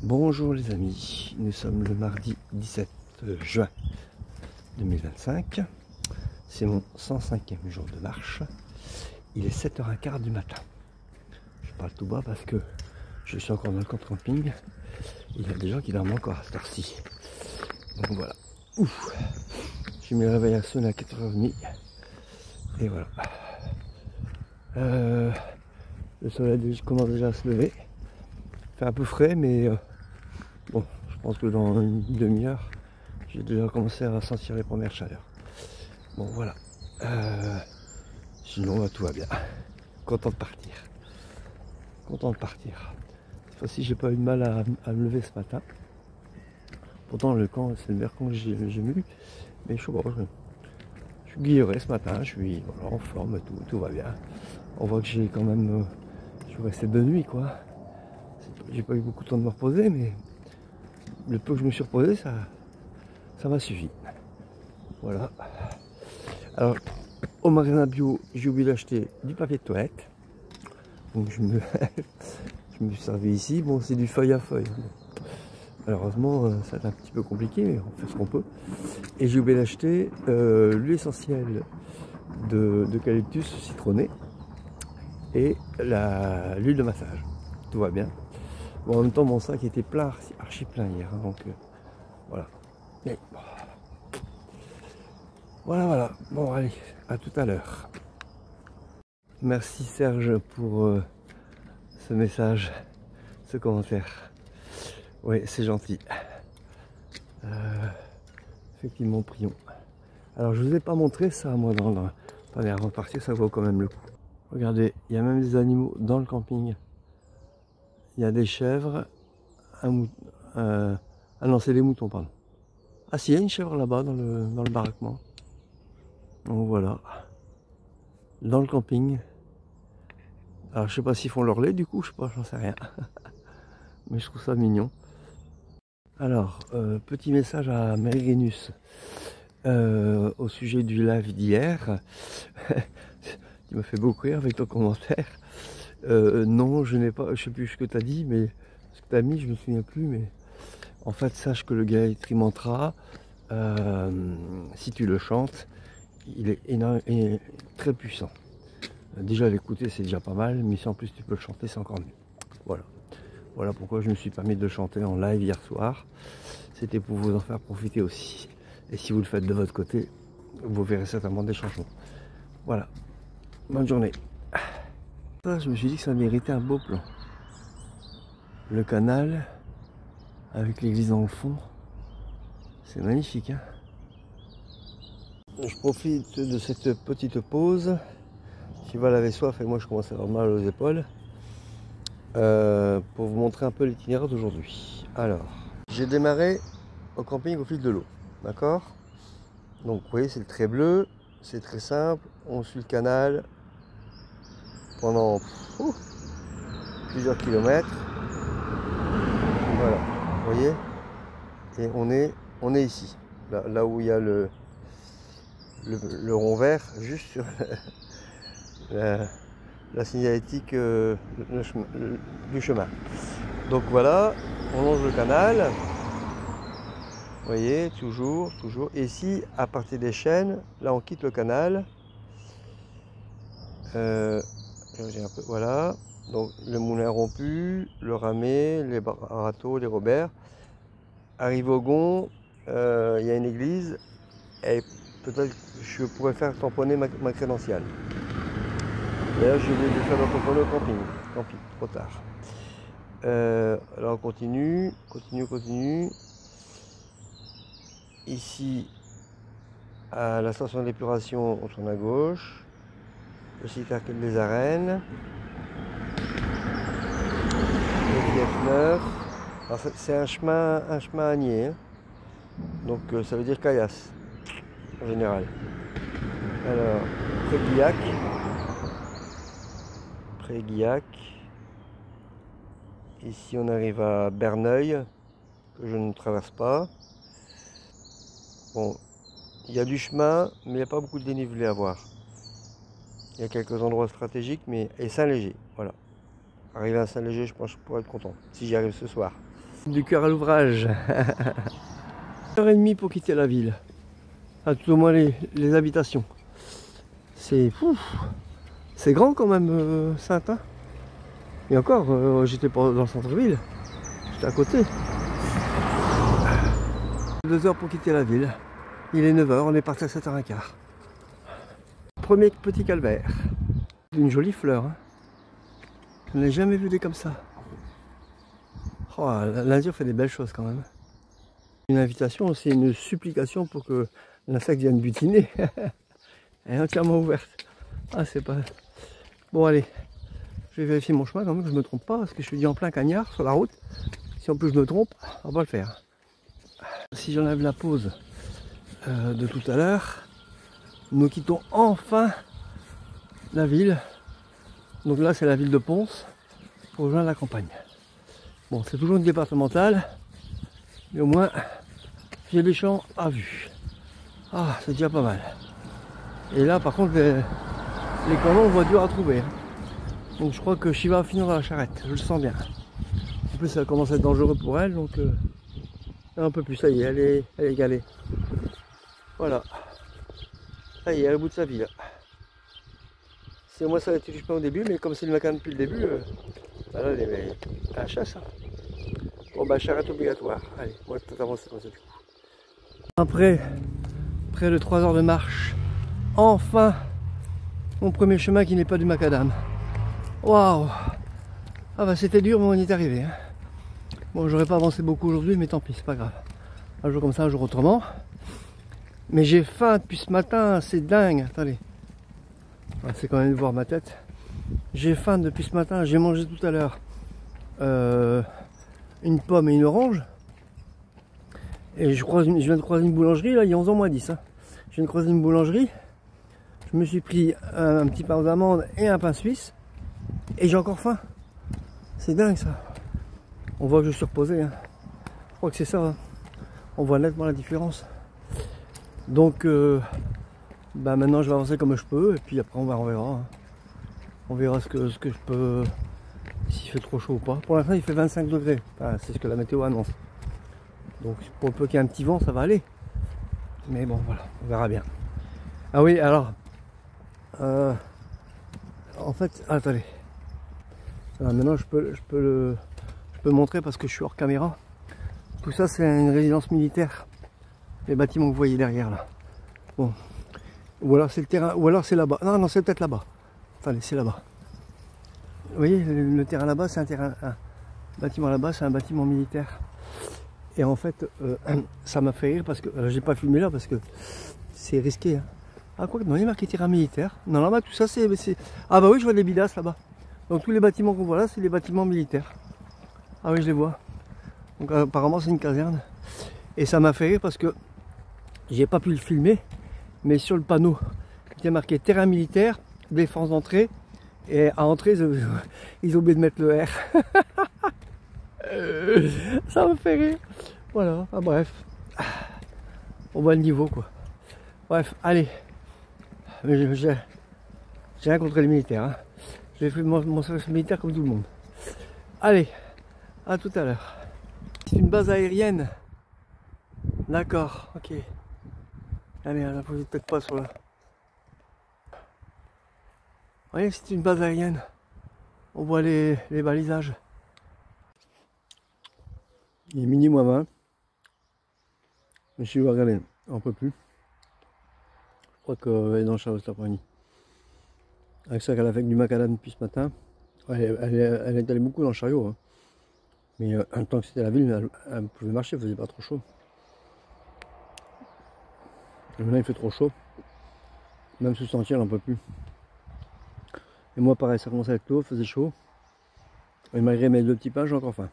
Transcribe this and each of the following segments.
Bonjour les amis, nous sommes le mardi 17 juin 2025, c'est mon 105e jour de marche, il est 7h15 du matin. Je parle tout bas parce que je suis encore dans le camp de camping, il y a des gens qui dorment encore à cette heure-ci. Donc voilà, j'ai mis le réveil à sonner à 4h30 et voilà. Le soleil commence déjà à se lever, il fait un peu frais mais bon, je pense que dans une demi-heure, j'ai déjà commencé à sentir les premières chaleurs. Bon, voilà. Sinon, tout va bien. Content de partir. Content de partir. Cette fois-ci, j'ai pas eu de mal à me lever ce matin. Pourtant, le camp, c'est le meilleur camp que j'ai eu. Mais je suis guilleret ce matin. Je suis voilà, en forme, tout va bien. On voit que j'ai quand même... je suis resté de nuit, quoi. J'ai pas eu beaucoup de temps de me reposer, mais... le peu que je me suis reposé, ça m'a suffi. Voilà. Alors, au magasin bio, j'ai oublié d'acheter du papier de toilette. Donc je me suis servi ici. Bon, c'est du feuille à feuille. Malheureusement, ça va être un petit peu compliqué, mais on fait ce qu'on peut. Et j'ai oublié d'acheter l'huile essentielle d'eucalyptus citronné et l'huile de massage. Tout va bien. Bon, en même temps, mon sac était plein, archi plein hier. Hein, donc voilà. Et, voilà. Bon, allez, à tout à l'heure. Merci Serge pour ce message, ce commentaire. Oui, c'est gentil. Effectivement, prions. Alors, je vous ai pas montré ça, moi, Attendez, avant de partir, ça vaut quand même le coup. Regardez, il y a même des animaux dans le camping. Il y a des chèvres, ah non, c'est des moutons, pardon. Ah si, il y a une chèvre là-bas dans le baraquement. Donc voilà. Dans le camping. Alors je sais pas s'ils font leur lait du coup, je sais pas, j'en sais rien. Mais je trouve ça mignon. Alors, petit message à Melgenus au sujet du live d'hier. Tu m'as fait beaucoup rire avec ton commentaire. Non, je n'ai pas, je sais plus ce que tu as dit, mais ce que tu as mis, je me souviens plus, mais en fait, sache que le Gayatri Mantra, si tu le chantes, il est énorme et très puissant. Déjà l'écouter c'est déjà pas mal, mais si en plus tu peux le chanter c'est encore mieux. Voilà pourquoi je me suis permis de le chanter en live hier soir. C'était pour vous en faire profiter aussi. Et si vous le faites de votre côté, vous verrez certainement des changements. Voilà, bonne journée. Ça, je me suis dit que ça méritait un beau plan. Le canal avec l'église dans le fond, c'est magnifique, hein. Je profite de cette petite pause. Qui va laver soif et moi je commence à avoir mal aux épaules pour vous montrer un peu l'itinéraire d'aujourd'hui. Alors, j'ai démarré au camping au fil de l'eau, d'accord? Donc vous voyez, c'est le trait bleu, c'est très simple, on suit le canal pendant plusieurs kilomètres. Voilà, vous voyez, et on est ici, là où il y a le rond vert, juste sur la signalétique du chemin. Donc voilà, on longe le canal. Vous voyez, toujours. Et ici, à partir des chênes, là on quitte le canal. Voilà. Donc le moulin rompu, le ramé, les râteaux, les Robert. Arrivé au Gond, il y a une église. Et peut-être que je pourrais faire tamponner ma crédentiale. D'ailleurs, j'ai oublié de faire le contrôle au camping. Tant pis, trop tard. Alors on continue. Ici, à la station d'épuration, on tourne à gauche. Le cycle des arènes. Le FF9. C'est un chemin ânier. Hein. Donc ça veut dire caillasse, en général. Alors, Guillac. Ici on arrive à Berneuil, que je ne traverse pas. Bon, il y a du chemin, mais il n'y a pas beaucoup de dénivelé à voir. Il y a quelques endroits stratégiques, et Saint-Léger, voilà. Arrivé à Saint-Léger, je pense que je pourrais être content, si j'y arrive ce soir. Du cœur à l'ouvrage. 1h30 pour quitter la ville. À tout au moins les habitations. C'est fou. C'est grand quand même, Sainte. Hein. Et encore, j'étais pas dans le centre-ville. J'étais à côté. 2 heures pour quitter la ville. Il est 9 h, on est parti à 7h15. Premier petit calvaire. Une jolie fleur. Hein. Je n'ai jamais vu des comme ça. Oh, l'Indien fait des belles choses quand même. Une invitation, c'est une supplication pour que l'insecte vienne butiner. Elle est entièrement ouverte. Ah, c'est pas... Bon, allez. Je vais vérifier mon chemin quand même que je ne me trompe pas parce que je suis en plein cagnard sur la route. Si en plus je me trompe, on va le faire. Si j'enlève la pause de tout à l'heure, nous quittons enfin la ville. Donc là, c'est la ville de Ponce pour rejoindre la campagne. Bon, c'est toujours une départementale, mais au moins j'ai les champs à vue. Ah, c'est déjà pas mal. Et là, par contre, les cordons, on va dur à trouver. Hein. Donc je crois que Shiva va finir dans la charrette, je le sens bien. En plus, ça commence à être dangereux pour elle, donc un peu plus, ça y est, elle est égalée. Voilà. Ça y est, elle est au bout de sa vie là. C'est moi ça a été du chemin au début, mais comme c'est le macadam depuis le début, bah là elle est à la chasse. Hein. Bon bah charrette obligatoire. Allez, moi je peux avancer comme ça du coup. Après près de 3 heures de marche, enfin mon premier chemin qui n'est pas du macadam. Waouh! Ah bah c'était dur mais on y est arrivé. Hein. Bon, j'aurais pas avancé beaucoup aujourd'hui, mais tant pis, c'est pas grave. Un jour comme ça, un jour autrement. Mais j'ai faim depuis ce matin, c'est dingue. Attendez. Ah, c'est quand même de voir ma tête. J'ai faim depuis ce matin, j'ai mangé tout à l'heure une pomme et une orange. Et je viens de croiser une boulangerie, là, il y a 11 h moins 10. Hein. Je viens de croiser une boulangerie. Je me suis pris un petit pain aux amandes et un pain suisse. Et j'ai encore faim. C'est dingue ça. On voit que je suis reposé. Hein. Je crois que c'est ça. Hein. On voit nettement la différence. Donc, bah maintenant je vais avancer comme je peux. Et puis après on verra. Hein. On verra ce que je peux. S'il fait trop chaud ou pas. Pour l'instant il fait 25 degrés. Enfin, c'est ce que la météo annonce. Donc pour peu qu'il y ait un petit vent ça va aller. Mais bon voilà, on verra bien. Ah oui alors. En fait, attendez. Alors, maintenant je peux montrer parce que je suis hors caméra. Tout ça c'est une résidence militaire. Les bâtiments que vous voyez derrière là. Bon. Ou alors c'est le terrain, ou alors c'est là-bas. Non, non, c'est peut-être là-bas. Attendez, c'est là-bas. Vous voyez, le terrain là-bas, c'est un terrain. Un bâtiment là-bas, c'est un bâtiment militaire. Et en fait, ça m'a fait rire parce que. J'ai pas filmé là parce que c'est risqué. Hein. Ah, quoi que non, il y a marqué terrain militaire. Non, là-bas, tout ça, c'est. Ah, bah oui, je vois des bidasses là-bas. Donc tous les bâtiments qu'on voit là, c'est des bâtiments militaires. Ah oui, je les vois. Donc apparemment, c'est une caserne. Et ça m'a fait rire parce que j'ai pas pu le filmer, mais sur le panneau, il y a marqué terrain militaire, défense d'entrée, et à entrée, ils ont oublié de mettre le R. Ça me fait rire. Voilà, enfin, bref. On voit le niveau, quoi. Bref, allez. J'ai rien contre les militaires. Hein. J'ai fait mon service militaire comme tout le monde. Allez, à tout à l'heure. C'est une base aérienne. D'accord, ok. Ah merde, là, vous peut-être pas sur là. Vous voyez, c'est une base aérienne. On voit les balisages. Il est mini moins 20. Mais je vais regarder, on peut plus. Je crois qu'elle est dans le chariot cet après-midi. Avec ça qu'elle a fait du macadam depuis ce matin. Elle est allée beaucoup dans le chariot. Hein. Mais en tant que c'était la ville, elle pouvait marcher, il faisait pas trop chaud. Et maintenant il fait trop chaud. Même sous sentier, elle n'en peut plus. Et moi pareil, ça commençait à être tôt, il faisait chaud. Et malgré mes 2 petits pains, j'ai encore faim.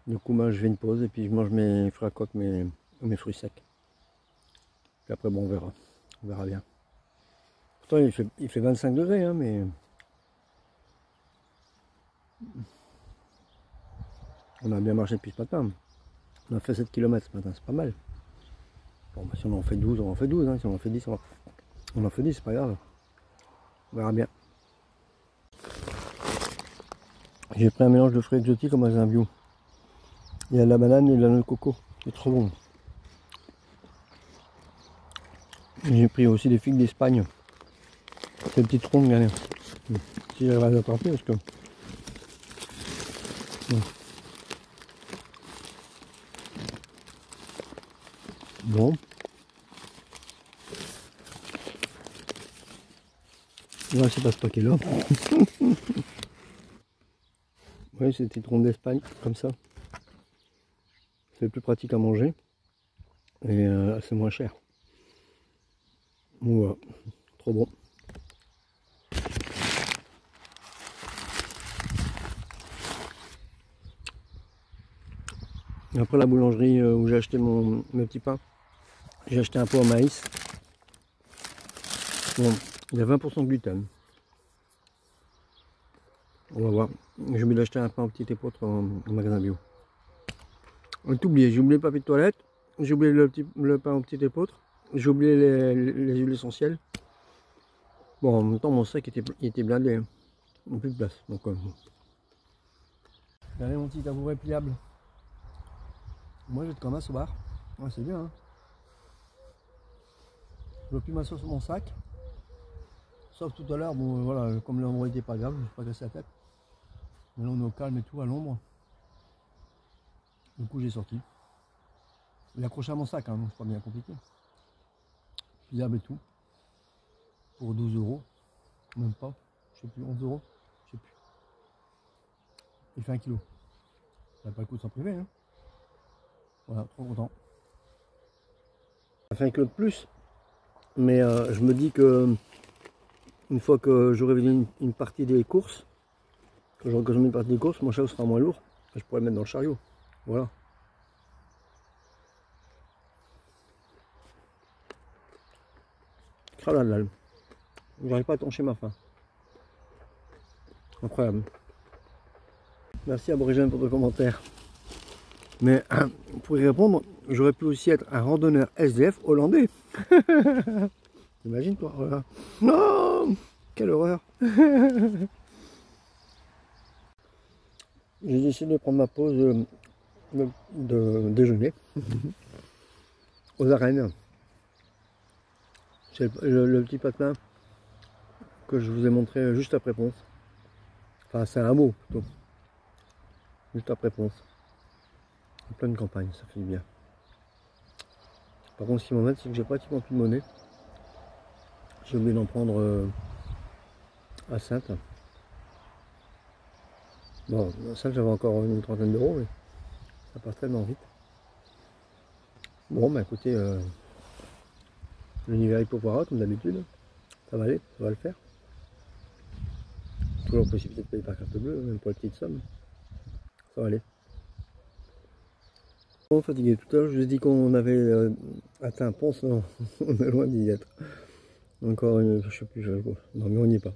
Du coup, moi, je fais une pause et puis je mange mes fruits à coque, mes fruits secs. Puis après, bon, on verra bien. Pourtant, il fait 25 degrés, hein, mais... On a bien marché depuis ce matin. On a fait 7 km ce matin, c'est pas mal. Bon, bah, si on en fait 12, on en fait 12. Hein. Si on en fait 10, on en fait 10, c'est pas grave. On verra bien. J'ai pris un mélange de fruits exotiques au magasin bio. Il y a la banane et la noix de coco. C'est trop bon. J'ai pris aussi des figues d'Espagne. Ces petites rondes, regardez. Si j'arrive à les attraper, parce que... Bon. Là, c'est pas stocké là. Oui, c'est des petites rondes d'Espagne, comme ça. C'est le plus pratique à manger. Et c'est moins cher. Voilà. Trop bon. Et après la boulangerie où j'ai acheté mes petits pains, j'ai acheté un pot en maïs. Bon, il y a 20% de gluten. On va voir. J'ai oublié d'acheter un pain au petit épeautre en magasin bio. On tout oublié, j'ai oublié le papier de toilette, j'ai oublié le pain au petit épeautre, j'ai oublié les huiles essentielles. Bon, en même temps, mon sac était blindé, hein. Il n'y a plus de place. Donc, regardez mon petit tabouret pliable. Moi, j'ai de comme un au bar. Ouais, c'est bien, hein. Je ne veux plus m'asseoir sur mon sac. Sauf tout à l'heure, bon, voilà, comme l'endroit n'était pas grave, je ne me suis pas cassé la tête. Mais là, on est au calme et tout, à l'ombre. Du coup, j'ai sorti. Il est accroché à mon sac, hein, donc c'est pas bien compliqué. Pliable et tout. Pour 12 €. Même pas. Je sais plus, 11 €. Je sais plus. Il fait 1 kg. Ça n'a pas le coup de s'en priver, hein. Voilà, trop content. Ça fait 1 kg de plus. Mais je me dis que une fois que j'aurai vu une partie des courses, que j'aurai une partie des courses, mon chariot sera moins lourd. Je pourrais le mettre dans le chariot. Voilà. Kralalal. J'arrive pas à tancher ma faim. Incroyable. Merci Aborigène pour vos commentaires. Mais pour y répondre, j'aurais pu aussi être un randonneur SDF hollandais. Imagine toi, voilà. Non, quelle horreur. J'ai décidé de prendre ma pause de déjeuner aux arènes. C'est le petit patelin que je vous ai montré juste après Ponce. Enfin, c'est un mot plutôt. Juste après Ponce. En pleine campagne, ça fait du bien. Par contre, ce qui m'embête, c'est que j'ai pratiquement plus de monnaie. J'ai oublié d'en prendre à Sainte. Bon, à Sainte, j'avais encore une trentaine d'euros, mais ça part tellement vite. Bon, bah écoutez, l'univers Hippopoara, comme d'habitude, ça va aller, ça va le faire. Toujours possibilité de payer par carte bleue, même pour les petites sommes. Ça va aller. Bon, fatigué tout à l'heure, je vous ai dit qu'on avait atteint Ponce, non, on est loin d'y être. Encore une, je sais plus, non mais on n'y est pas.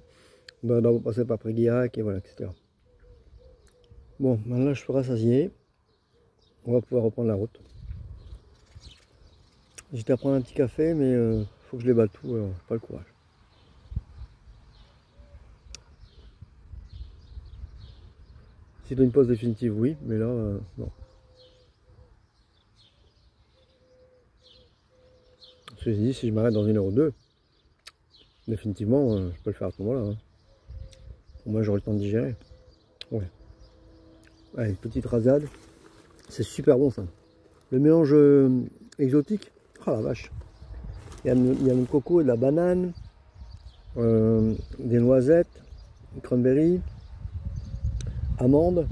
On doit d'abord passer par Préguillac et voilà, etc. Bon, maintenant je suis rassasié. On va pouvoir reprendre la route. J'étais à prendre un petit café, mais faut que je les batte tout, alors j'ai pas le courage. Si tu une pause définitive, oui, mais là, non. Ceci dit, si je m'arrête dans 1 heure ou 2, définitivement, je peux le faire à ce moment-là. Hein. Au moins, j'aurai le temps de digérer. Ouais. Allez, petite rasade. C'est super bon, ça. Le mélange exotique, oh la vache. Il y a le coco et de la banane, des noisettes, des cranberries, amandes.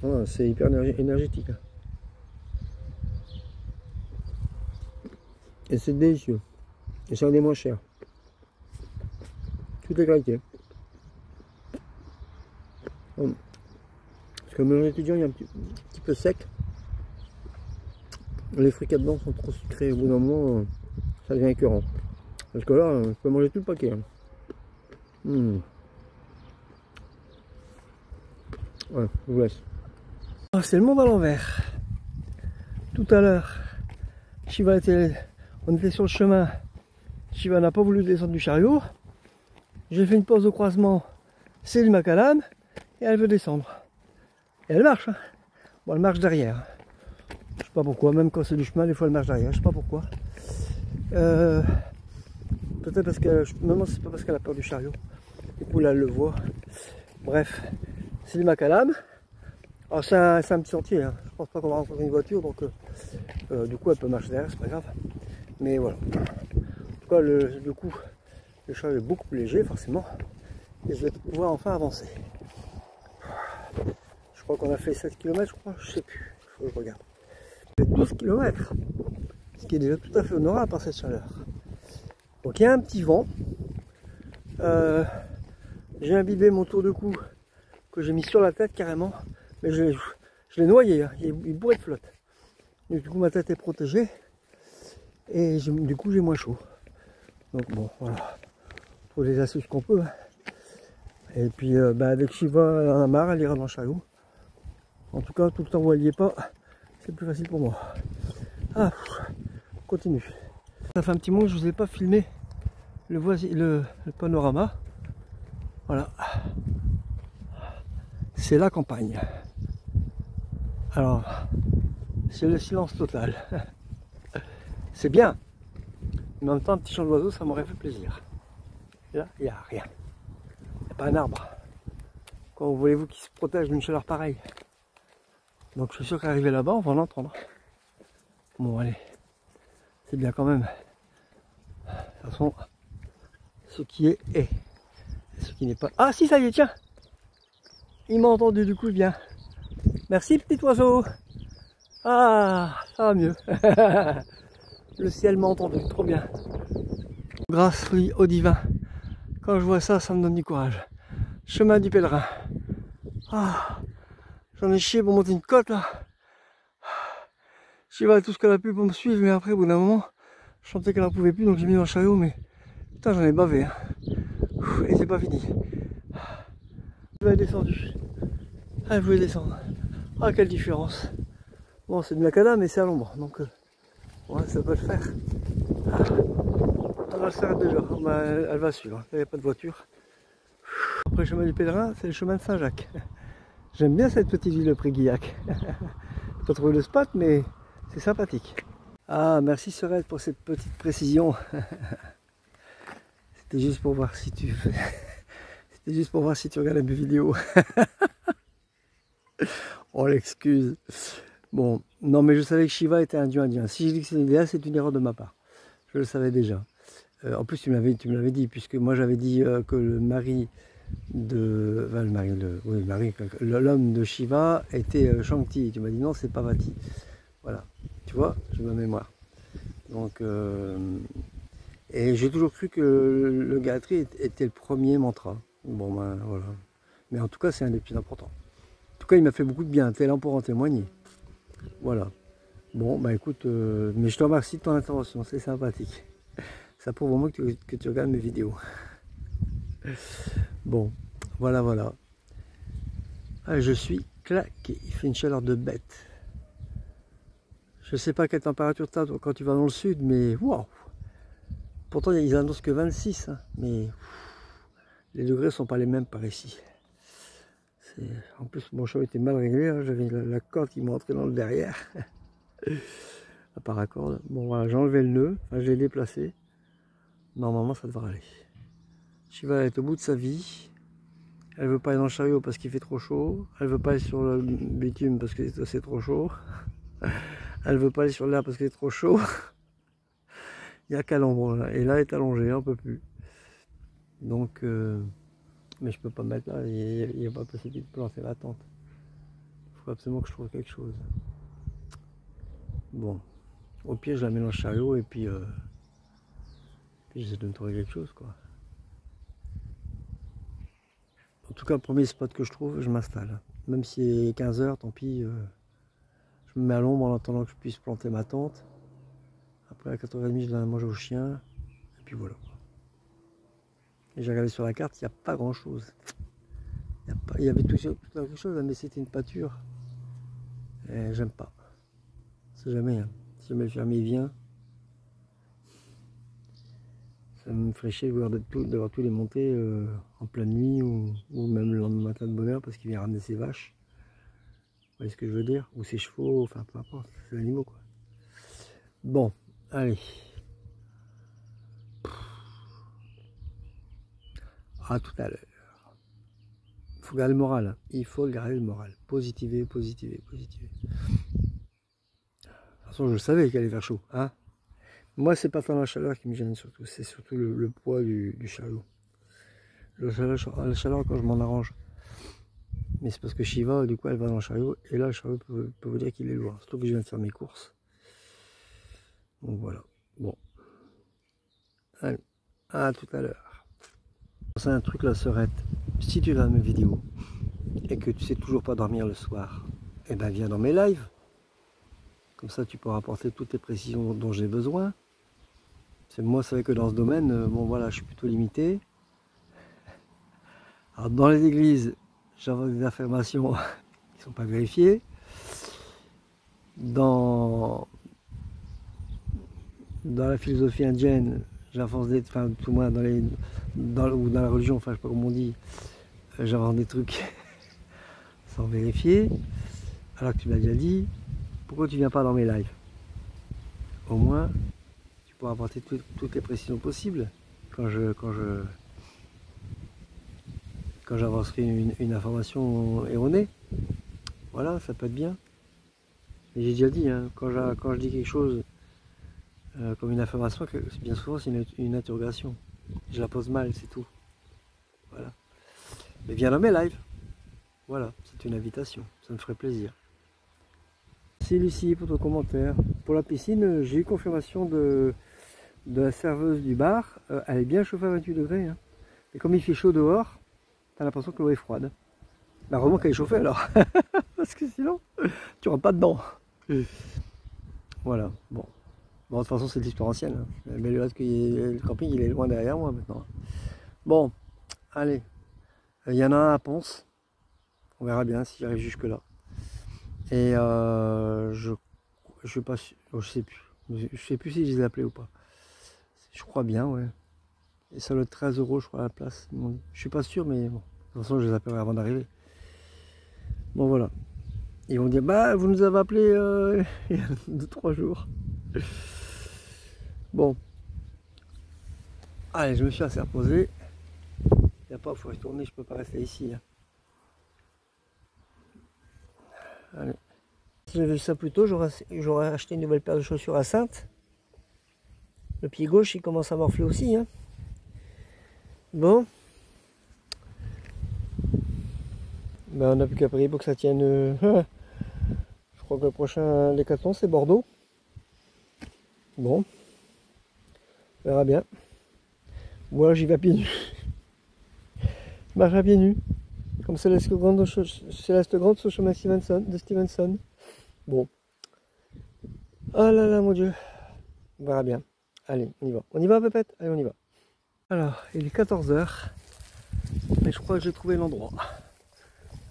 Oh, c'est hyper énergétique. Et c'est délicieux. Et c'est un des moins chers. Tout est qualité. Parce que le mélange étudiant il est un petit peu sec. Les fruits qu'il y a dedans sont trop sucrés. Au bout d'un moment, ça devient écœurant. Parce que là, je peux manger tout le paquet. Hein. Ouais, je vous laisse. Oh, c'est le monde à l'envers. Tout à l'heure, on était sur le chemin. Shiva n'a pas voulu descendre du chariot. J'ai fait une pause au croisement. C'est du macadam. Et elle veut descendre. Et elle marche. Hein. Bon, elle marche derrière. Je sais pas pourquoi, même quand c'est du chemin, des fois elle marche derrière, je sais pas pourquoi. Peut-être parce que, non, c'est pas parce qu'elle a peur du chariot. Du coup là elle le voit. Bref, c'est du macadam. Alors c'est un petit sentier, hein. Je pense pas qu'on va rencontrer une voiture, donc du coup elle peut marcher derrière, c'est pas grave. Mais voilà. En tout cas, du coup, le chariot est beaucoup plus léger forcément. Et je vais pouvoir enfin avancer. Je crois qu'on a fait 7 km, je crois, je sais plus, il faut que je regarde. 12 km, ce qui est déjà tout à fait honorable par cette chaleur. Donc il y a un petit vent. J'ai imbibé mon tour de cou que j'ai mis sur la tête carrément, mais je l'ai noyé, hein. Il bourrait de flotte. Du coup ma tête est protégée et du coup j'ai moins chaud. Donc bon, voilà, on trouve les astuces qu'on peut. Hein. Et puis dès que Shiva elle en a marre, elle ira dans le chariot. En tout cas, tout le temps où elle n'y est pas, c'est plus facile pour moi. Ah, on continue. Ça fait un petit moment que je ne vous ai pas filmé le panorama. Voilà. C'est la campagne. Alors, c'est le silence total. C'est bien. Mais en même temps, un petit chant d'oiseau, ça m'aurait fait plaisir. Et là, il n'y a rien. Il n'y a pas un arbre. Comment voulez-vous qu'il se protège d'une chaleur pareille? Donc je suis sûr qu'arriver là-bas, on va en entendre. Bon, allez. C'est bien quand même. De toute façon, ce qui est. Ce qui n'est pas... Ah si, ça y est, tiens. Il m'a entendu, du coup, il vient. Merci, petit oiseau. Ah, ça va mieux. Le ciel m'a entendu, trop bien. Grâce au divin. Quand je vois ça, ça me donne du courage. Chemin du pèlerin. Ah, j'en ai chié pour monter une côte, là. Je vais tout ce qu'elle a pu pour me suivre, mais après, au bout d'un moment, je sentais qu'elle n'en pouvait plus, donc j'ai mis dans le chariot, mais putain, j'en ai bavé. Hein. Et c'est pas fini. Je vais descendu. Ah, je voulais descendre. Ah, quelle différence. Bon, c'est de macadam, mais c'est à l'ombre, donc ouais, ça peut le faire. Ah, on va se faire déjà. Bah, elle va suivre, il n'y a pas de voiture. Après le chemin du pèlerin, c'est le chemin de Saint-Jacques. J'aime bien cette petite ville de Pré-Guillac. J'ai pas trouvé le spot, mais c'est sympathique. Ah, merci Sorette pour cette petite précision. C'était juste pour voir si tu C'était juste pour voir si tu regardes mes vidéos. Oh l'excuse. Bon, non mais je savais que Shiva était un dieu indien. Si je dis que c'est une idéal, c'est une erreur de ma part. Je le savais déjà. En plus tu me l'avais dit, puisque moi j'avais dit que le mari de... Enfin, l'homme de Shiva était Shakti. Tu m'as dit non, c'est pas Vati. Voilà, tu vois, j'ai ma mémoire. Donc, et j'ai toujours cru que le Gayatri était le premier mantra. Bon ben voilà. Mais en tout cas, c'est un des plus importants. En tout cas, il m'a fait beaucoup de bien, t'es là pour en témoigner. Voilà. Bon, bah écoute, mais je te remercie de ton intervention, c'est sympathique. Ça prouve vraiment que tu regardes mes vidéos. Bon, voilà, voilà. Ah, je suis claqué, il fait une chaleur de bête. Je sais pas quelle température tu as quand tu vas dans le sud, mais waouh. Pourtant, ils annoncent que 26, hein, mais les degrés sont pas les mêmes par ici. En plus, mon choix était mal réglé, hein. J'avais la corde qui m'entrait dans le derrière. La paracorde. Bon, voilà, j'ai enlevé le nœud, enfin, je l'ai déplacé. Normalement, ça devrait aller. Shiva est au bout de sa vie. Elle veut pas aller dans le chariot parce qu'il fait trop chaud. Elle veut pas aller sur le bitume parce que c'est trop chaud. Elle veut pas aller sur l'air parce que c'est trop chaud. Il n'y a qu'à l'ombre là. Et là, elle est allongée, un peu plus. Donc, mais je peux pas mettre là. Il n'y a pas possibilité de planter la tente. Il faut absolument que je trouve quelque chose. Bon, au pire, je la mets dans le chariot et puis j'essaie de me trouver quelque chose, quoi. En tout cas, le premier spot que je trouve, je m'installe. Même si c'est 15 h, tant pis. Je me mets à l'ombre en attendant que je puisse planter ma tente. Après, à 4h30, je donne à manger aux chiens. Et puis voilà. Et j'ai regardé sur la carte, il n'y a pas grand chose. Il y avait tout quelque chose, mais c'était une pâture. Et j'aime pas. C'est jamais, hein. Si jamais le fermier vient, ça me ferait chier d'avoir tous les monter en pleine nuit ou même le lendemain matin de bonne heure parce qu'il vient ramener ses vaches. voyez ce que je veux dire? Ou ses chevaux, enfin peu importe, c'est des animaux quoi. Bon, allez. À tout à l'heure. Il faut garder le moral. Hein. Il faut garder le moral. Positiver, positiver, positiver. De toute façon, je savais qu'il allait faire chaud. Hein. Moi, c'est pas tant la chaleur qui me gêne surtout. C'est surtout le poids du chariot. La chaleur quand je m'en arrange. Mais c'est parce que Shiva, du coup, elle va dans le chariot. Et là, le chariot peut vous dire qu'il est loin. Surtout que je viens de faire mes courses. Donc voilà. Bon. Allez. À tout à l'heure. C'est un truc, la sœurette. Si tu regardes mes vidéos et que tu sais toujours pas dormir le soir, eh ben viens dans mes lives. Comme ça, tu pourras apporter toutes les précisions dont j'ai besoin. Moi, c'est vrai que dans ce domaine, bon voilà, je suis plutôt limité. Alors, dans les églises, j'avance des affirmations qui ne sont pas vérifiées. Dans la philosophie indienne, j'avance des, enfin tout moins dans la religion, enfin je sais pas comment on dit, j'avance des trucs sans vérifier. Alors que tu m'as déjà dit, pourquoi tu viens pas dans mes lives? Au moins, tu pourras apporter toutes les précisions possibles quand j'avancerai une information erronée. Voilà, ça peut être bien. Mais j'ai déjà dit, hein, quand je dis quelque chose comme une information, bien souvent c'est une interrogation. Je la pose mal, c'est tout. Voilà. Mais viens dans mes lives. Voilà, c'est une invitation, ça me ferait plaisir. Merci Lucie pour ton commentaire. Pour la piscine, j'ai eu confirmation de la serveuse du bar. Elle est bien chauffée à 28 degrés. Hein. Et comme il fait chaud dehors, t'as l'impression que l'eau est froide. Bah vraiment qu'elle est chauffée alors. Parce que sinon, tu rentres pas dedans. Voilà, bon. Bon, de toute façon, c'est de l'histoire ancienne. Hein. Mais le reste que le camping, il est loin derrière moi maintenant. Bon, allez. Il y en a un à Ponce. On verra bien si j'arrive jusque là. Et je suis pas sûr, je sais plus. Je sais plus si je les ai appelés ou pas. Je crois bien, ouais. Et ça doit être 13 €, je crois, à la place. Bon, je suis pas sûr, mais bon. De toute façon, je les appellerai avant d'arriver. Bon, voilà. Ils vont dire, bah, vous nous avez appelé il y a 2-3 jours. Bon. Allez, je me suis assez reposé. Il n'y a pas, il faut retourner, je peux pas rester ici. Hein. Allez. Si j'avais vu ça plus tôt, j'aurais acheté une nouvelle paire de chaussures à Sainte. Le pied gauche, il commence à morfler aussi. Hein. Bon. Ben, on n'a plus qu'à prier pour que ça tienne. Je crois que le prochain décathlon, c'est Bordeaux. Bon. On verra bien. Ou alors j'y vais à pieds nus. Je marche à pieds nus. Comme Céleste Grande sur le chemin de Stevenson. Bon. Oh là là, mon Dieu. On verra bien. Allez, on y va. On y va, Pépette? Allez, on y va. Alors, il est 14 h. Mais je crois que j'ai trouvé l'endroit.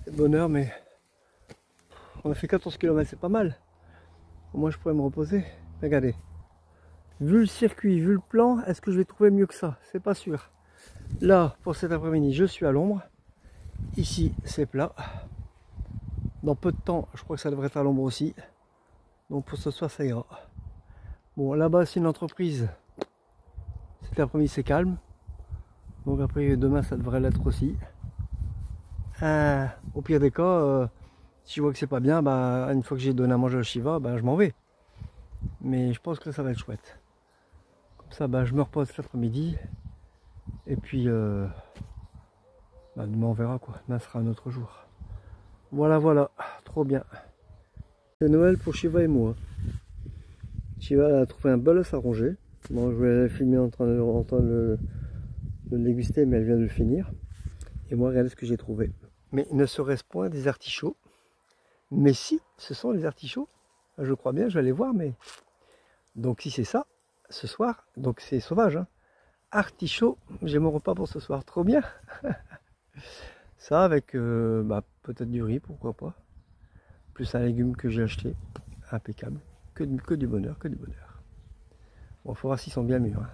C'est bonheur, mais on a fait 14 km, c'est pas mal. Au moins, je pourrais me reposer. Regardez. Vu le circuit, vu le plan, est-ce que je vais trouver mieux que ça? C'est pas sûr. Là, pour cet après-midi, je suis à l'ombre. Ici, c'est plat. Dans peu de temps, je crois que ça devrait être à l'ombre aussi. Donc pour ce soir, ça ira. Bon, là-bas, c'est une entreprise. Cet après-midi, c'est calme. Donc après, demain, ça devrait l'être aussi. Au pire des cas, si je vois que c'est pas bien, bah, une fois que j'ai donné à manger à Shiva, bah, je m'en vais. Mais je pense que ça va être chouette. Comme ça, bah, je me repose cet après-midi. Et puis, bah, demain, on verra quoi. Demain sera un autre jour. Voilà, voilà. Trop bien. C'est Noël pour Shiva et moi. Shiva a trouvé un bol à s'arranger. Bon, je vais la filmer en train de le déguster, mais elle vient de le finir. Et moi, regardez ce que j'ai trouvé. Mais ne serait-ce point des artichauts? Mais si, ce sont les artichauts. Je crois bien, je vais aller voir, mais... Donc si c'est ça, ce soir, donc c'est sauvage, hein. Artichaut, j'ai mon repas pour ce soir, trop bien. Ça avec bah, peut-être du riz, pourquoi pas. Plus un légume que j'ai acheté, impeccable. Que du bonheur, que du bonheur. Bon, il faut voir s'ils sont bien mûrs. Hein.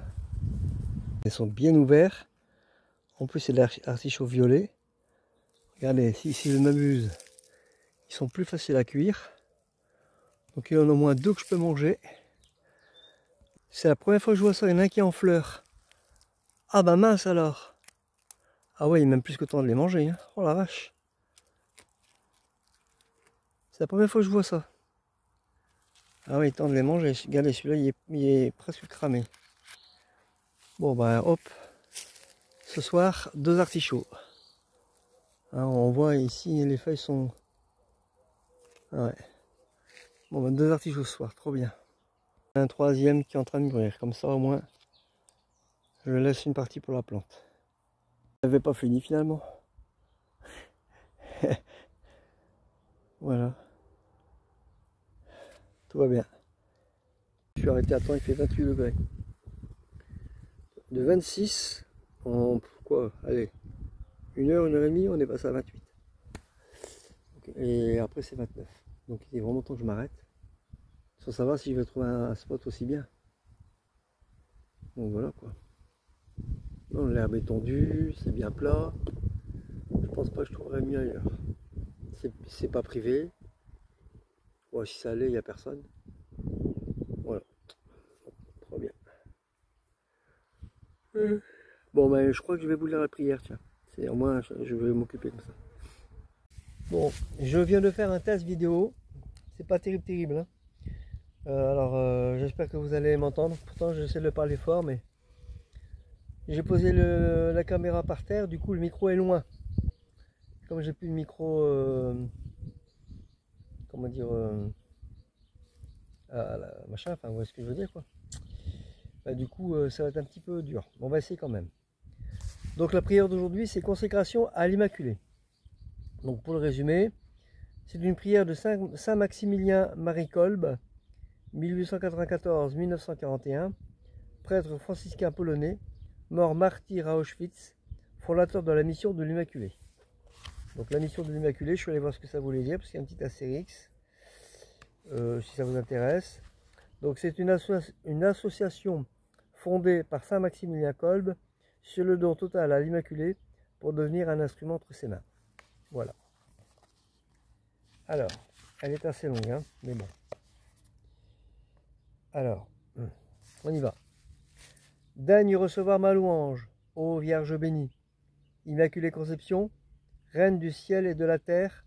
Ils sont bien ouverts. En plus, c'est de l'artichaut violet. Regardez, si je m'abuse, ils qui sont plus faciles à cuire. Donc il y en a au moins 2 que je peux manger. C'est la première fois que je vois ça, il y en a un qui est en fleurs. Ah bah mince alors. Ah ouais, il est même plus que temps de les manger, hein. Oh la vache. C'est la première fois que je vois ça. Ah oui, temps de les manger. Regardez, celui-là, il est presque cramé. Bon bah hop. Ce soir, 2 artichauts. Hein, on voit ici, les feuilles sont... Ah ouais. Bon bah 2 artichauts ce soir, trop bien. Un troisième qui est en train de mûrir. Comme ça au moins, je laisse une partie pour la plante. Je n'avais pas fini finalement. Voilà. Tout va bien. Je suis arrêté à temps, il fait 28 degrés. De 26, en quoi? Allez, 1 heure, 1 heure et demie, on est passé à 28. Et après c'est 29. Donc il est vraiment temps que je m'arrête. Sans savoir si je vais trouver un spot aussi bien. Donc voilà quoi. L'herbe est tendue, c'est bien plat. Je pense pas que je trouverais mieux ailleurs. C'est pas privé. Ouais, si ça l'est, il n'y a personne. Voilà. Trop bien. Bon ben je crois que je vais vous lire la prière, tiens. C'est au moins je vais m'occuper comme ça. Bon, je viens de faire un test vidéo. C'est pas terrible, hein. Alors j'espère que vous allez m'entendre. Pourtant j'essaie de parler fort, mais j'ai posé la caméra par terre, du coup le micro est loin. Comme j'ai plus de micro, comment dire, machin, enfin vous voyez ce que je veux dire quoi. Bah, du coup ça va être un petit peu dur. On va essayer quand même. Donc la prière d'aujourd'hui c'est consécration à l'Immaculée. Donc pour le résumer, c'est une prière de Saint Maximilien Marie Kolbe, 1894-1941, prêtre franciscain polonais, mort martyr à Auschwitz, fondateur de la mission de l'Immaculée. Donc la mission de l'Immaculée, je suis allé voir ce que ça voulait dire, parce qu'il y a un petit astérix, si ça vous intéresse. Donc c'est une association fondée par Saint Maximilien Kolbe sur le don total à l'Immaculée pour devenir un instrument entre ses mains. Voilà. Alors, elle est assez longue, hein, mais bon. Alors, on y va. Daigne recevoir ma louange, ô Vierge bénie, Immaculée Conception, Reine du ciel et de la terre,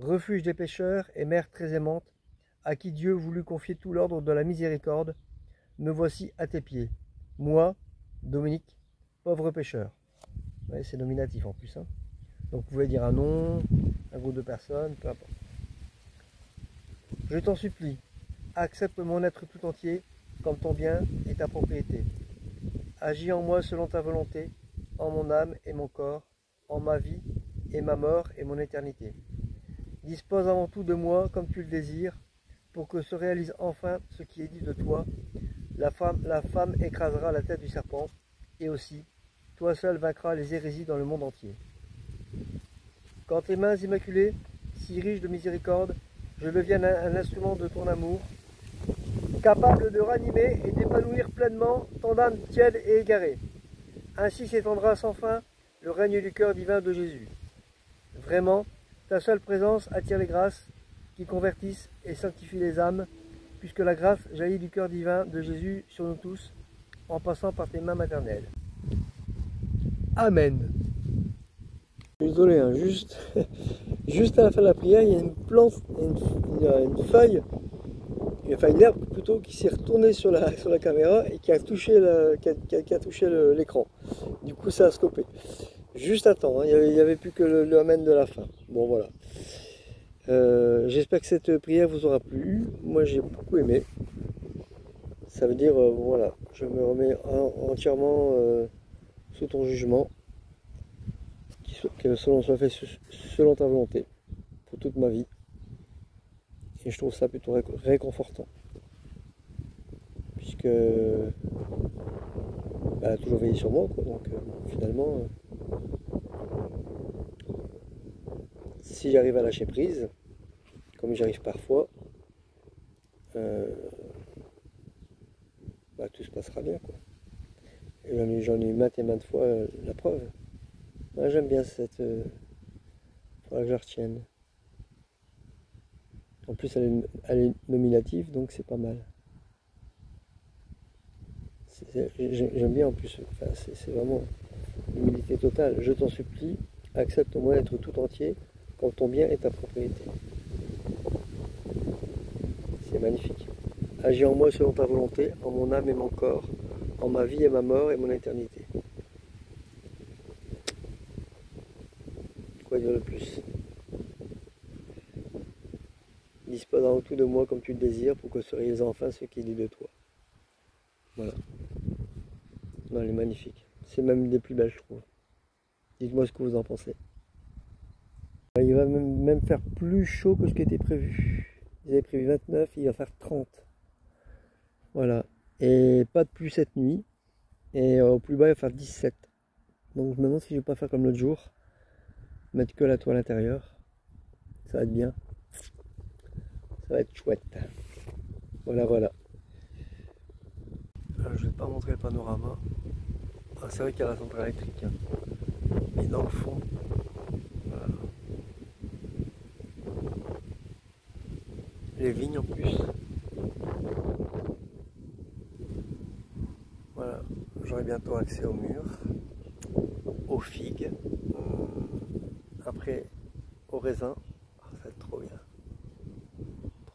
refuge des pécheurs et mère très aimante, à qui Dieu voulut confier tout l'ordre de la miséricorde, me voici à tes pieds. Moi, Dominique, pauvre pécheur. Ouais, c'est nominatif en plus, hein. Donc vous pouvez dire un nom, un groupe de personnes, peu importe. Je t'en supplie, accepte mon être tout entier comme ton bien et ta propriété. Agis en moi selon ta volonté, en mon âme et mon corps, en ma vie et ma mort et mon éternité. Dispose avant tout de moi comme tu le désires, pour que se réalise enfin ce qui est dit de toi. La femme écrasera la tête du serpent, et aussi, toi seul vaincras les hérésies dans le monde entier. Quand tes mains immaculées, si riches de miséricorde, je deviens un instrument de ton amour, capable de ranimer et d'épanouir pleinement ton âme tiède et égarée. Ainsi s'étendra sans fin le règne du cœur divin de Jésus. Vraiment, ta seule présence attire les grâces qui convertissent et sanctifient les âmes, puisque la grâce jaillit du cœur divin de Jésus sur nous tous, en passant par tes mains maternelles. Amen. Désolé, hein, juste à la fin de la prière, il y a une plante, une feuille, enfin une herbe plutôt, qui s'est retournée sur la caméra et qui a touché l'écran. Du coup, ça a stoppé. Juste à temps, hein, il n'y avait plus que le amen de la fin. Bon, voilà. J'espère que cette prière vous aura plu. Moi, j'ai beaucoup aimé. Ça veut dire, voilà, je me remets entièrement sous ton jugement. Que cela soit fait selon ta volonté pour toute ma vie. Et je trouve ça plutôt réconfortant. Puisque elle a toujours veillé sur moi, quoi. Donc finalement, si j'arrive à lâcher prise, comme j'arrive parfois, tout se passera bien, quoi. Et j'en ai eu maintes et maintes fois la preuve. Moi, j'aime bien cette... faudra que je la retienne. En plus, elle est nominative, donc c'est pas mal. J'aime bien en plus, enfin, c'est vraiment l'humilité totale. Je t'en supplie, accepte au moins d'être tout entier quand ton bien est ta propriété. C'est magnifique. Agis en moi selon ta volonté, en mon âme et mon corps, en ma vie et ma mort et mon éternité. Quoi dire de plus? Dispose en tout de moi comme tu le désires pour que se réalise enfin ce qui est dit de toi. Voilà. Non, elle est magnifique. C'est même une des plus belles, je trouve. Dites-moi ce que vous en pensez. Il va même faire plus chaud que ce qui était prévu. Ils avaient prévu 29, il va faire 30. Voilà. Et pas de pluie cette nuit. Et au plus bas, il va faire 17. Donc je me demande si je vais pas faire comme l'autre jour. Mettre que la toile intérieure. Ça va être bien. Ça va être chouette. Voilà, voilà. Alors, je vais pas montrer le panorama. Ah, c'est vrai qu'il y a la centrale électrique. Hein. Mais dans le fond, voilà. Les vignes en plus. Voilà, j'aurai bientôt accès au mur, aux figues, après aux raisins. Oh, ça va être trop bien.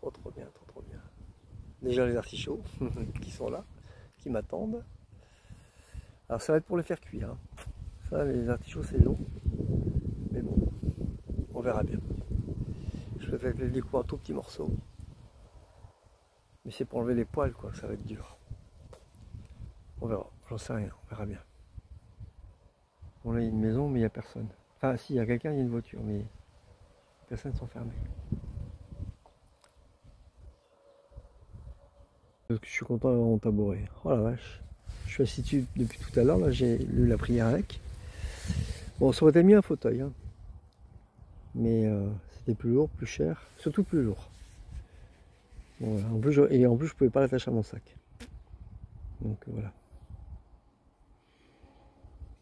Trop bien, trop bien. Déjà les artichauts qui sont là, qui m'attendent. Alors ça va être pour les faire cuire. Hein. Ça, les artichauts c'est long. Mais bon, on verra bien. Je vais les découper en tout petits morceaux. Mais c'est pour enlever les poils quoi, ça va être dur. On verra, j'en sais rien, on verra bien. Bon là il y a une maison mais il n'y a personne. Enfin si, il y a quelqu'un, il y a une voiture, mais les personnes sont fermées. Parce que je suis content d'avoir mon tabouret. Oh la vache. Je suis assis dessus depuis tout à l'heure, là j'ai lu la prière avec. Bon, ça aurait été mieux un fauteuil. Hein. Mais c'était plus lourd, plus cher, surtout plus lourd. Bon, voilà. En plus, je pouvais pas l'attacher à mon sac. Donc voilà.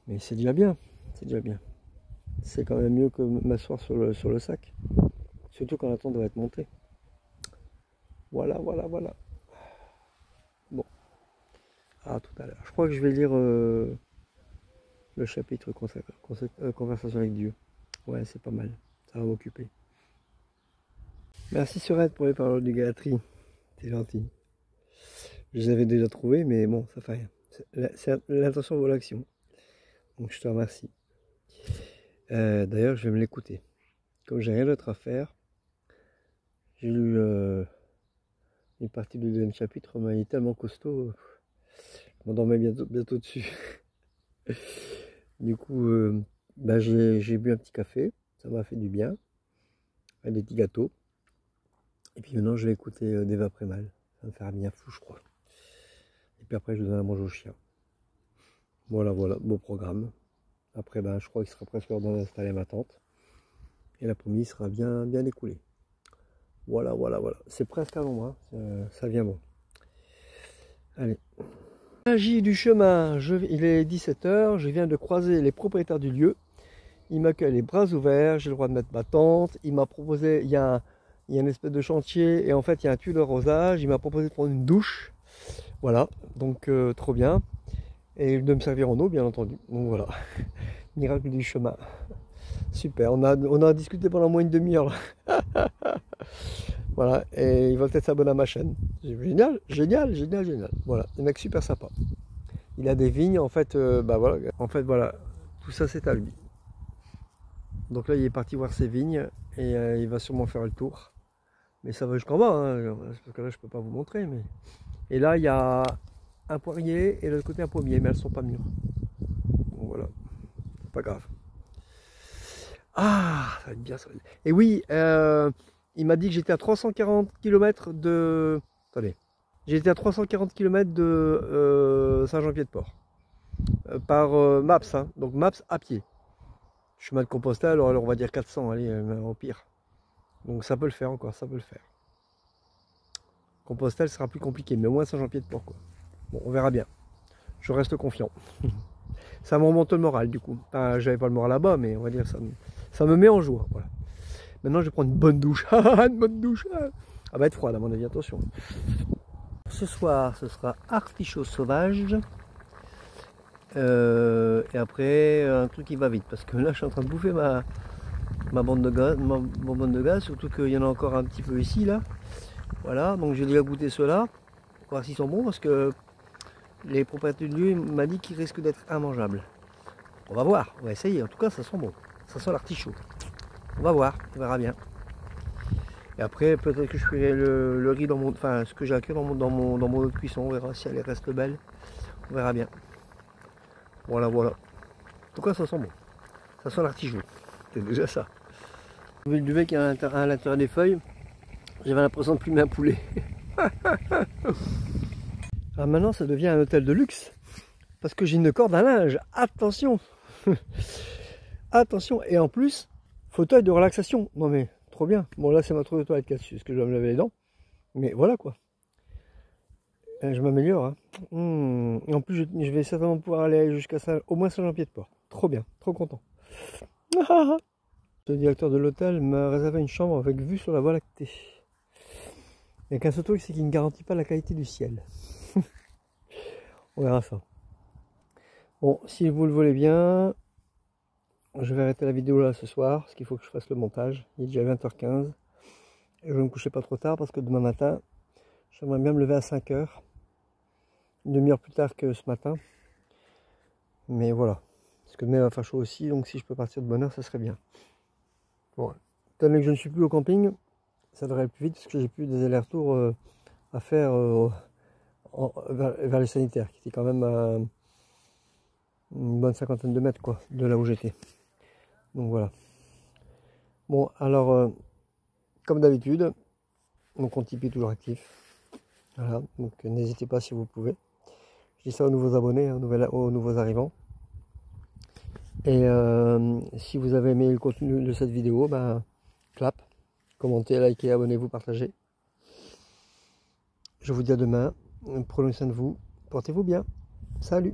Mais c'est déjà bien, c'est déjà bien. C'est quand même mieux que m'asseoir sur le sac. Surtout quand la tente doit être montée. Voilà, voilà, voilà. Bon. À tout à l'heure. Je crois que je vais lire le chapitre Conversation avec Dieu. Ouais, c'est pas mal. Ça va m'occuper. Merci Sorette pour les paroles du Galatrie. C'est gentil. Je les avais déjà trouvées, mais bon, ça fait rien. L'intention vaut l'action. Donc je te remercie. D'ailleurs, je vais me l'écouter. Comme j'ai rien d'autre à faire, j'ai lu une partie du deuxième chapitre, mais il est tellement costaud, je m'endormais bientôt dessus. Du coup, bah, j'ai bu un petit café, ça m'a fait du bien, avec des petits gâteaux. Et puis maintenant, je vais écouter Deva Premal. Ça va me faire bien fou, je crois. Et puis après, je donne à manger au chien. Voilà, voilà, beau programme. Après, ben, je crois qu'il sera presque l'heure d'installer ma tente. Et l'après-midi sera bien écoulé. Voilà, voilà, voilà. C'est presque à l'ombre, hein. Ça vient bon. Allez. Magie du chemin. Il est 17 h. Je viens de croiser les propriétaires du lieu. Ils m'accueillent les bras ouverts. J'ai le droit de mettre ma tente. Il m'a proposé, il y a une espèce de chantier et en fait il y a un tuyau de rosage. Il m'a proposé de prendre une douche. Voilà, donc trop bien. Et de me servir en eau, bien entendu. Donc voilà, miracle du chemin. Super, on a discuté pendant moins une demi-heure. Voilà, et il va peut-être s'abonner à ma chaîne. Génial, génial, génial, génial. Voilà, un mec super sympa. Il a des vignes, en fait, bah voilà, voilà, tout ça c'est à lui. Donc là, il est parti voir ses vignes et il va sûrement faire le tour. Mais ça va jusqu'en bas, hein, parce que là, je peux pas vous montrer. Mais... Et là, il y a un poirier et de l'autre côté un pommier, mais elles sont pas mûres. Donc voilà, pas grave. Ah, ça va être bien, ça va être... Et oui, il m'a dit que j'étais à 340 km de... Attendez. J'étais à 340 km de Saint-Jean-Pied-de-Port. Par Maps, hein. Donc Maps à pied. Chemin de Compostelle, alors on va dire 400, allez, au pire. Donc ça peut le faire encore, ça peut le faire. Compostelle sera plus compliqué, mais au moins Saint-Jean-Pied-de-Port, quoi. Bon, on verra bien. Je reste confiant. Ça me remonte le moral, du coup. Enfin, j'avais pas le moral là-bas, mais on va dire ça me met en joie, voilà. Maintenant, je vais prendre une bonne douche. Une bonne douche. Elle va être froide à mon avis, attention. Ce soir, ce sera artichaut sauvage. Et après, un truc qui va vite. Parce que là, je suis en train de bouffer ma bande de gaz, ma bonbonne de gaz. Surtout qu'il y en a encore un petit peu ici, là. Voilà, donc j'ai déjà goûté ceux-là. Voir s'ils sont bons parce que les propriétaires du lieu m'ont dit qu'ils risquent d'être immangeables. On va voir, on va essayer. En tout cas, ça sent bon. Ça sent l'artichaut. On va voir, on verra bien. Et après, peut-être que je ferai le riz dans mon... Enfin, ce que j'ai à cœur dans mon eau de cuisson. On verra si elle reste belle. On verra bien. Voilà, voilà. En tout cas, ça sent bon. Ça sent l'artichaut. C'est déjà ça. Le duvet qui est à l'intérieur des feuilles, j'avais l'impression de plumer un poulet. Alors maintenant, ça devient un hôtel de luxe. Parce que j'ai une corde à linge. Attention. Attention. Et en plus, fauteuil de relaxation. Non mais, trop bien. Bon là, c'est ma trousse de toilette là-dessus. Parce que je dois me laver les dents. Mais voilà quoi. Je m'améliore. Hein. Et en plus, je vais certainement pouvoir aller jusqu'à au moins Saint-Jean-Pied-de-Port. Trop bien. Trop content. Le directeur de l'hôtel m'a réservé une chambre avec vue sur la Voie lactée. Il n'y a qu'un seul truc, c'est qu'il ne garantit pas la qualité du ciel. On verra ça. Bon, si vous le voulez bien, je vais arrêter la vidéo là ce soir, parce qu'il faut que je fasse le montage. Il est déjà 20h15. Et je vais me coucher pas trop tard, parce que demain matin, j'aimerais bien me lever à 5h. Une demi-heure plus tard que ce matin. Mais voilà. Parce que demain il va faire chaud aussi, donc si je peux partir de bonne heure, ça serait bien. Bon, étant donné que je ne suis plus au camping, ça devrait aller plus vite, parce que j'ai plus des allers-retours à faire vers les sanitaires, qui étaient quand même à une bonne cinquantaine de mètres quoi, de là où j'étais. Donc voilà. Bon, alors, comme d'habitude, mon compte Tipeee est toujours actif. Voilà, donc n'hésitez pas si vous pouvez. Je dis ça aux nouveaux abonnés, hein, aux nouveaux arrivants. Et si vous avez aimé le contenu de cette vidéo, ben, clap, commentez, likez, abonnez-vous, partagez. Je vous dis à demain. Prenez soin de vous. Portez-vous bien. Salut.